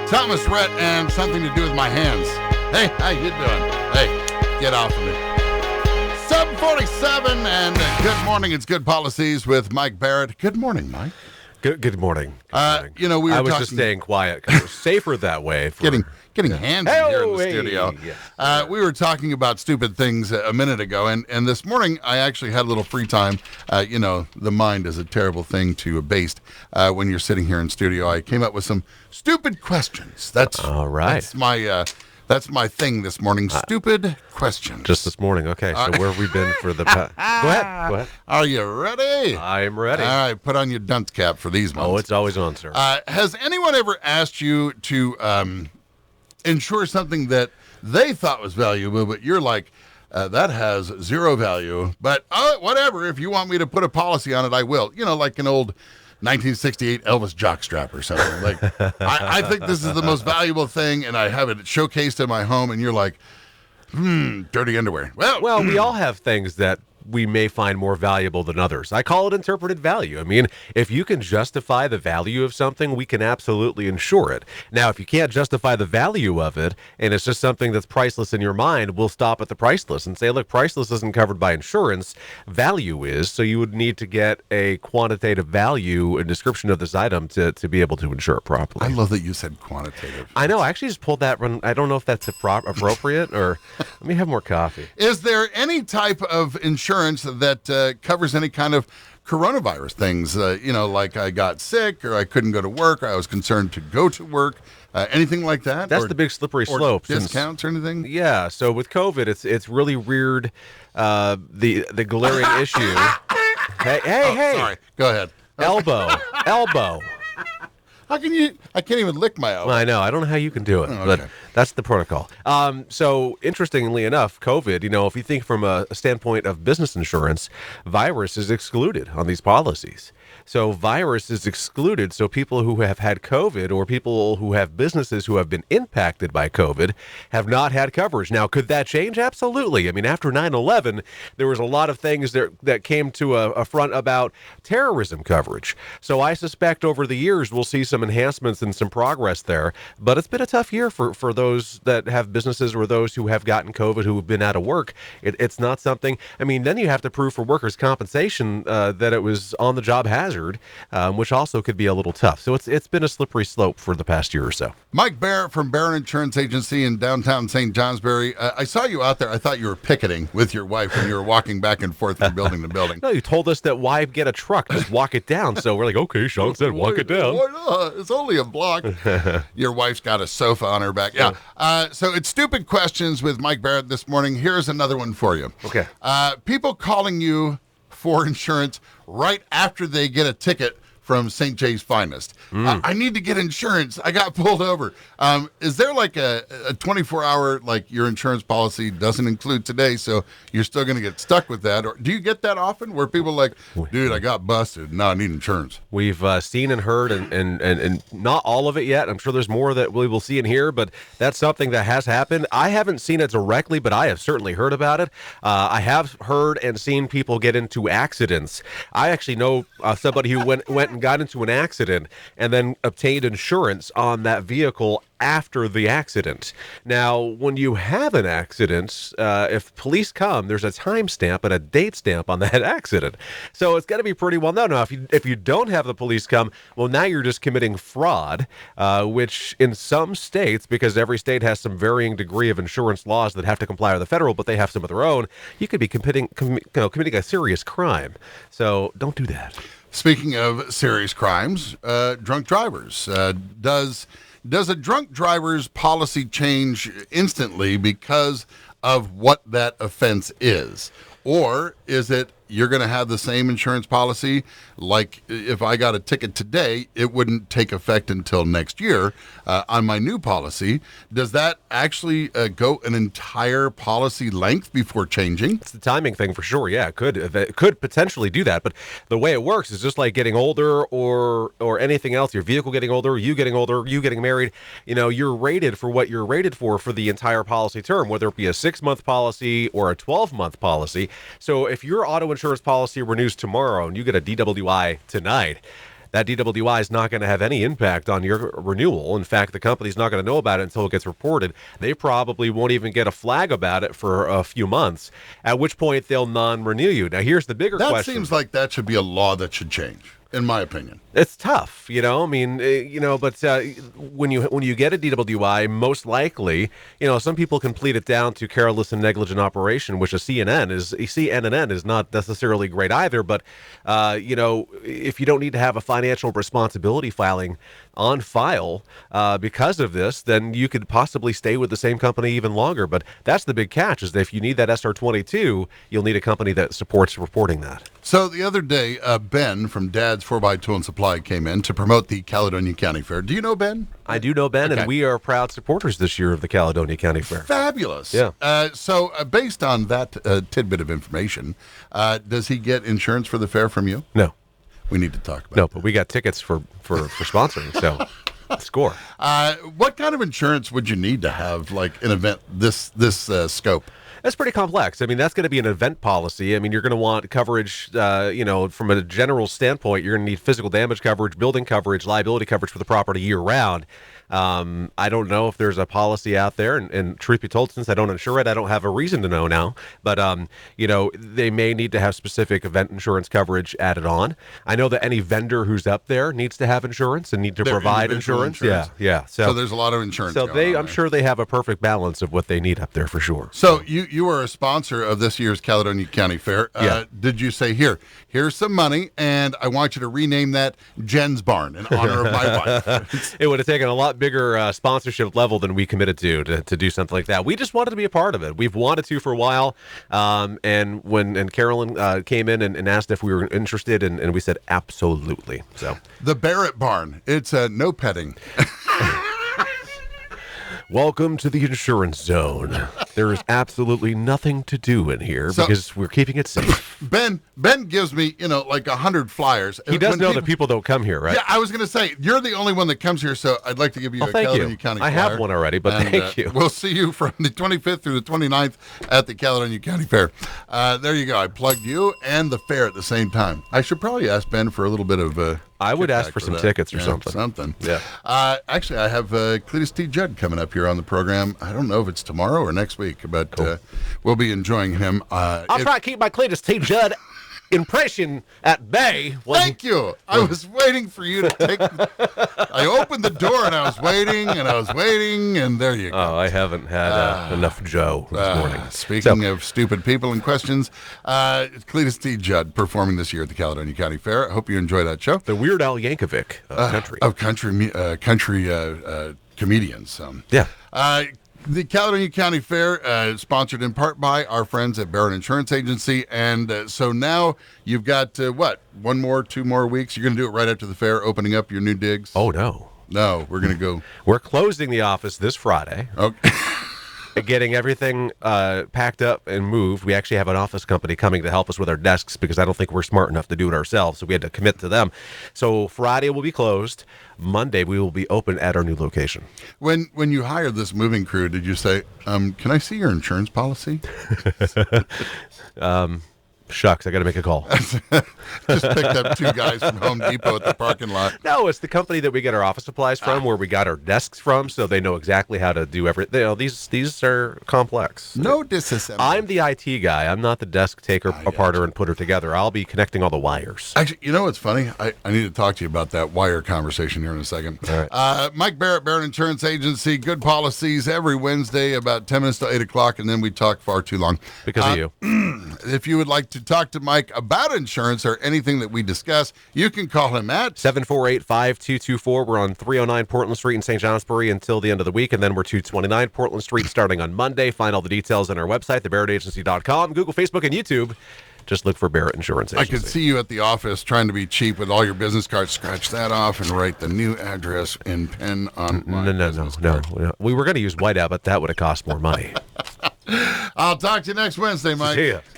Thomas Rhett and Something to Do with My Hands. Hey, how you doing? Hey, get off of me. 7:47 and good morning. It's Good Policies with Mike Barrett. Good morning, Mike. Good morning. We were I was talking, just staying quiet because it's safer that way. getting hands here in the studio. Yes. We were talking about stupid things a minute ago, and this morning I actually had a little free time. The mind is a terrible thing to baste when you're sitting here in studio. I came up with some stupid questions. That's all right. That's my thing this morning. Stupid questions. Just this morning. Okay. So where have we been for the past? Go ahead. Are you ready? I'm ready. All right. Put on your dunce cap for these ones. Oh, it's always on, sir. Has anyone ever asked you to insure something that they thought was valuable, but you're like, that has zero value, but whatever. If you want me to put a policy on it, I will. Like an old 1968 Elvis jockstrap or something. Like, I think this is the most valuable thing, and I have it showcased in my home, and you're like, dirty underwear. Well, we all have things that we may find more valuable than others. I call it interpreted value. I mean, if you can justify the value of something, we can absolutely insure it. Now, if you can't justify the value of it, and it's just something that's priceless in your mind, we'll stop at the priceless and say, look, priceless isn't covered by insurance, value is, so you would need to get a quantitative value and description of this item to be able to insure it properly. I love that you said quantitative. I know, I actually just pulled that one. I don't know if that's appropriate, or let me have more coffee. Is there any type of insurance that covers any kind of coronavirus things? Like I got sick, or I couldn't go to work, or I was concerned to go to work, anything like that? That's the big slippery slope. Discounts or anything? Yeah. So with COVID, it's really reared the glaring issue. Hey! Sorry. Go ahead. Elbow. How can you? I can't even lick my elbow. Well, I know. I don't know how you can do it, but that's the protocol. So interestingly enough, COVID, if you think from a standpoint of business insurance, virus is excluded on these policies. So virus is excluded. So people who have had COVID or people who have businesses who have been impacted by COVID have not had coverage. Now, could that change? Absolutely. I mean, after 9/11, there was a lot of things that came to a front about terrorism coverage. So I suspect over the years we'll see some enhancements and some progress there. But it's been a tough year for those that have businesses or those who have gotten COVID who have been out of work. It's not something. I mean, then you have to prove for workers' compensation that it was on-the-job hazard. Which also could be a little tough. So it's been a slippery slope for the past year or so. Mike Barrett from Barrett Insurance Agency in downtown St. Johnsbury. I saw you out there. I thought you were picketing with your wife when you were walking back and forth from building to building. No, you told us that why get a truck? Just walk it down. So we're like, okay, Shawn said walk it down. Why not? It's only a block. Your wife's got a sofa on her back. Yeah. So it's Stupid Questions with Mike Barrett this morning. Here's another one for you. Okay. People calling you for insurance right after they get a ticket from St. Jay's Finest. I need to get insurance. I got pulled over. Is there like a 24-hour, like your insurance policy doesn't include today, so you're still going to get stuck with that? Or do you get that often where people are like, dude, I got busted. Now I need insurance? We've seen and heard and not all of it yet. I'm sure there's more that we will see and hear, but that's something that has happened. I haven't seen it directly, but I have certainly heard about it. I have heard and seen people get into accidents. I actually know somebody who went and got into an accident and then obtained insurance on that vehicle after the accident. Now, when you have an accident, if police come, there's a timestamp and a date stamp on that accident. So it's got to be pretty well known. Now, if you don't have the police come, well, now you're just committing fraud, which in some states, because every state has some varying degree of insurance laws that have to comply with the federal, but they have some of their own, you could be committing a serious crime. So don't do that. Speaking of serious crimes, drunk drivers. Does a drunk driver's policy change instantly because of what that offense is? Or is it you're going to have the same insurance policy? Like if I got a ticket today, it wouldn't take effect until next year on my new policy. Does that actually go an entire policy length before changing? It's the timing thing for sure. Yeah, it could potentially do that. But the way it works is just like getting older or anything else. Your vehicle getting older, you getting married. You're rated for what you're rated for the entire policy term, whether it be a 6-month policy or a 12-month policy. So if your auto insurance policy renews tomorrow and you get a DWI tonight, that DWI is not going to have any impact on your renewal. In fact, the company's not going to know about it until it gets reported. They probably won't even get a flag about it for a few months, at which point they'll non-renew you. Now, here's the bigger question. That seems like that should be a law that should change, in my opinion. It's tough, I mean, but when you get a DWI, most likely, some people can plead it down to careless and negligent operation, which a CNN is not necessarily great either. But, if you don't need to have a financial responsibility filing on file because of this, then you could possibly stay with the same company even longer. But that's the big catch, is that if you need that SR22, you'll need a company that supports reporting that. So the other day, Ben from Dad's 4x Tool and Supply came in to promote the Caledonia County Fair. Do you know Ben? I do know Ben, Okay. and we are proud supporters this year of the Caledonia County Fair. Fabulous. Yeah. So based on that tidbit of information, does he get insurance for the fair from you? No. We need to talk about No, but we got tickets for sponsoring, so score. what kind of insurance would you need to have, like, an event this scope? That's pretty complex. I mean, that's going to be an event policy. I mean, you're going to want coverage, from a general standpoint, you're going to need physical damage coverage, building coverage, liability coverage for the property year round. I don't know if there's a policy out there, and truth be told, since I don't insure it, I don't have a reason to know now. But, they may need to have specific event insurance coverage added on. I know that any vendor who's up there needs to have insurance and need to Their provide individual insurance. Yeah. So there's a lot of insurance So going on I'm there. sure they have a perfect balance of what they need up there for sure. So you are a sponsor of this year's Caledonia County Fair. Yeah. Did you say, here's some money, and I want you to rename that Jen's Barn in honor of my wife? It would have taken a lot bigger sponsorship level than we committed to do something like that. We just wanted to be a part of it. We've wanted to for a while. And when Carolyn came in and asked if we were interested, and we said absolutely. So The Barrett Barn. It's no petting. welcome to the insurance zone. There is absolutely nothing to do in here because we're keeping it safe. Ben gives me, like 100 flyers. He does When know that people don't come here, right? Yeah, I was going to say, you're the only one that comes here, so I'd like to give you a thank Caledonia you. County I flyer. have one already, but And, thank you. We'll see you from the 25th through the 29th at the Caledonia County Fair. There you go. I plugged you and the fair at the same time. I should probably ask Ben for a little bit of I would ask kickback for some that. tickets or Yeah, something. Something. Yeah. Actually, I have Cletus T. Judd coming up here on the program. I don't know if it's tomorrow or next week, but we'll be enjoying him. I'll try to keep my Cletus T. Judd impression at bay. Thank you. I was waiting for you to take. I opened the door and I was waiting, and there you go. Oh, I haven't had enough Joe this morning. Speaking of stupid people and questions, Cletus T. Judd performing this year at the Caledonia County Fair. I hope you enjoy that show. The Weird Al Yankovic of country. Of country comedians. Yeah. The Caledonia County Fair, sponsored in part by our friends at Barrett Insurance Agency. And so now you've got, 2 more weeks? You're going to do it right after the fair, opening up your new digs? Oh, no. No, we're going to go. We're closing the office this Friday. Okay. Getting everything packed up and moved. We actually have an office company coming to help us with our desks because I don't think we're smart enough to do it ourselves. So we had to commit to them. So Friday will be closed. Monday we will be open at our new location. When you hired this moving crew, did you say, can I see your insurance policy? Shucks, I got to make a call. Just picked up 2 guys from Home Depot at the parking lot. No, it's the company that we get our office supplies from, where we got our desks from, so they know exactly how to do everything. These are complex. No disassembly. I'm the IT guy. I'm not the desk taker aparter and putter together. I'll be connecting all the wires. Actually, you know what's funny? I need to talk to you about that wire conversation here in a second. All right. Mike Barrett, Barrett Insurance Agency, good policies every Wednesday about 10 minutes to 8 o'clock, and then we talk far too long. Because of you. If you would like to talk to Mike about insurance or anything that we discuss, you can call him at 748-5224. We're on 309 Portland Street in St. Johnsbury until the end of the week, and then we're 229 Portland Street starting on Monday. Find all the details on our website, thebarrettagency.com, Google, Facebook, and YouTube. Just look for Barrett Insurance Agency. I could see you at the office trying to be cheap with all your business cards. Scratch that off and write the new address in pen on my business card. No. We were going to use whiteout, but that would have cost more money. I'll talk to you next Wednesday, Mike. See ya.